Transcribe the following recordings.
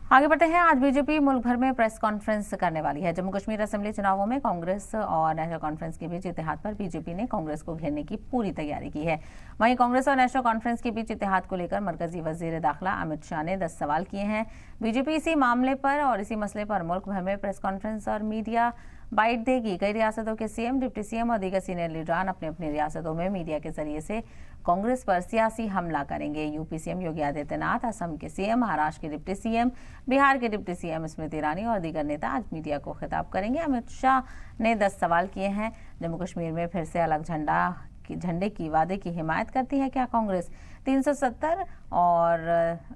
आगे बढ़ते हैं। आज बीजेपी मुल्क भर में प्रेस कॉन्फ्रेंस करने वाली है। जम्मू कश्मीर असेंबली चुनावों में कांग्रेस और नेशनल कॉन्फ्रेंस के बीच इत्तेहाद पर बीजेपी ने कांग्रेस को घेरने की पूरी तैयारी की है। वहीं कांग्रेस और नेशनल कॉन्फ्रेंस के बीच इत्तेहाद को लेकर मरकजी वजीर दाखिला अमित शाह ने 10 सवाल किए हैं। बीजेपी इसी मामले पर और इसी मसले पर मुल्क भर में प्रेस कॉन्फ्रेंस और मीडिया बाइट देगी। कई रियासतों के सीएम, डिप्टी सीएम और दीगर सीनियर लीडरान अपनी अपनी रियासतों में मीडिया के जरिए से कांग्रेस पर सियासी हमला करेंगे। यूपी सीएम योगी आदित्यनाथ, असम के सीएम, महाराष्ट्र के डिप्टी सीएम, बिहार के डिप्टी सीएम स्मृति ईरानी और दीगर नेता आज मीडिया को खिताब करेंगे। अमित शाह ने 10 सवाल किए हैं। जम्मू कश्मीर में फिर से अलग झंडे की वादे की हिमायत करती है क्या कांग्रेस? 370 और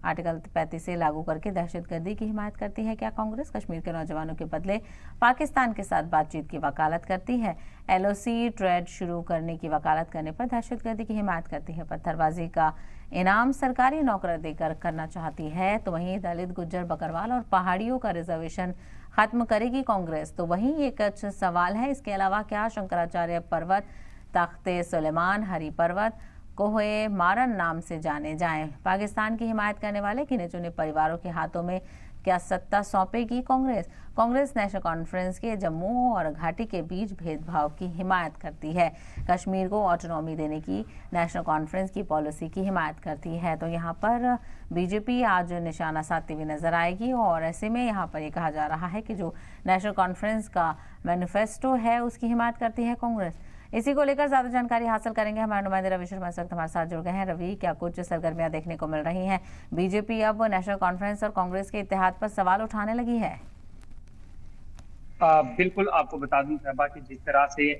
आर्टिकल 35 से लागू करके दहशतगर्दी की हिमायत करती है क्या कांग्रेस? कश्मीर के नौजवानों के बदले पाकिस्तान के साथ बातचीत की वकालत करती है। एलओसी ट्रेड शुरू करने की वकालत करने पर दहशतगर्दी की हिमायत करती है। पत्थरबाजी का इनाम सरकारी नौकर देकर करना चाहती है। तो वहीं दलित, गुज्जर, बकरवाल और पहाड़ियों का रिजर्वेशन खत्म करेगी कांग्रेस। तो वहीं एक अच्छा सवाल है, इसके अलावा क्या शंकराचार्य पर्वत, तख्ते सुलेमान, हरी पर्वत, कोहे मारन नाम से जाने जाएं, पाकिस्तान की हिमायत करने वाले गिने चुने परिवारों के हाथों में क्या सत्ता सौंपेगी कांग्रेस? कांग्रेस नेशनल कॉन्फ्रेंस के जम्मू और घाटी के बीच भेदभाव की हिमायत करती है। कश्मीर को ऑटोनॉमी देने की नेशनल कॉन्फ्रेंस की पॉलिसी की हिमायत करती है। तो यहाँ पर बीजेपी आज निशाना साधती हुई नजर आएगी और ऐसे में यहाँ पर ये कहा जा रहा है कि जो नेशनल कॉन्फ्रेंस का मैनिफेस्टो है उसकी हिमायत करती है कांग्रेस। इसी को लेकर ज्यादा जानकारी हासिल करेंगे। हमारे नुमाइंदे रवि शर्मा इस वक्त हमारे साथ जुड़ गए हैं। रवि, क्या कुछ सरगर्मियां देखने को मिल रही हैं? बीजेपी अब नेशनल कॉन्फ्रेंस और कांग्रेस के इत्तेहाद पर सवाल उठाने लगी है। बिल्कुल, आपको बता दूं शहबा कि जिस तरह से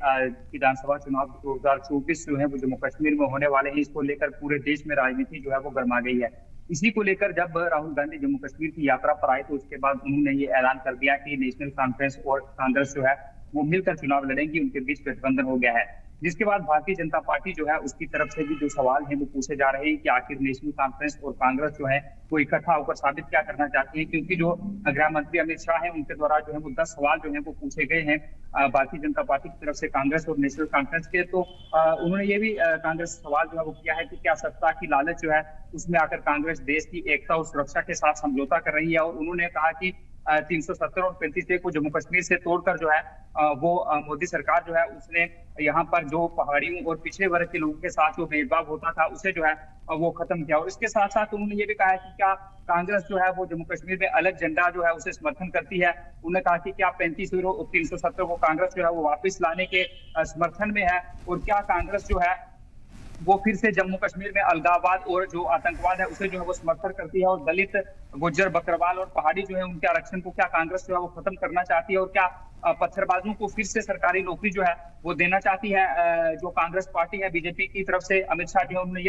विधानसभा चुनाव 2024 जो है वो जम्मू कश्मीर में होने वाले हैं, इसको लेकर पूरे देश में राजनीति जो है वो गर्मा गई है। इसी को लेकर जब राहुल गांधी जम्मू कश्मीर की यात्रा पर आए तो उसके बाद उन्होंने ये ऐलान कर दिया कि नेशनल कॉन्फ्रेंस और कांग्रेस जो है वो मिलकर चुनाव लड़ेंगी, उनके बीच गठबंधन हो गया है। जिसके बाद भारतीय जनता पार्टी जो है उसकी तरफ से भी जो सवाल है वो पूछे जा रहे हैं कि आखिर नेशनल कॉन्फ्रेंस और कांग्रेस जो है वो इकट्ठा होकर साबित क्या करना चाहती है, क्योंकि जो गृह मंत्री अमित शाह है उनके द्वारा जो है वो 10 सवाल जो है वो पूछे गए हैं भारतीय जनता पार्टी की तरफ से कांग्रेस और नेशनल कॉन्फ्रेंस के। तो उन्होंने ये भी कांग्रेस सवाल जो है वो किया है कि क्या सत्ता की लालच जो है उसमें आकर कांग्रेस देश की एकता और सुरक्षा के साथ समझौता कर रही है। और उन्होंने कहा कि 370 और 35 को जम्मू कश्मीर से तोड़कर जो है वो मोदी सरकार जो है उसने यहाँ पर जो पहाड़ियों और पिछड़े वर्ग के लोगों के साथ जो भेदभाव होता था उसे जो है वो खत्म किया। और इसके साथ साथ उन्होंने ये भी कहा है कि क्या कांग्रेस जो है वो जम्मू कश्मीर में अलग झंडा जो है उसे समर्थन करती है। उन्होंने कहा कि क्या 35 और 370 को कांग्रेस जो है वो वापस लाने के समर्थन में है, और क्या कांग्रेस जो है वो फिर से जम्मू कश्मीर में अलगाववाद और जो आतंकवाद है उसे जो है वो समर्थन करती है। और दलित, गुज्जर, बकरवाल और पहाड़ी जो है उनके आरक्षण को क्या कांग्रेस जो है वो खत्म करना चाहती है, और क्या पत्थरबाजों को फिर से सरकारी नौकरी जो है वो देना चाहती है। जो कांग्रेस पार्टी है बीजेपी की तरफ से अमित शाह जो है उन्होंने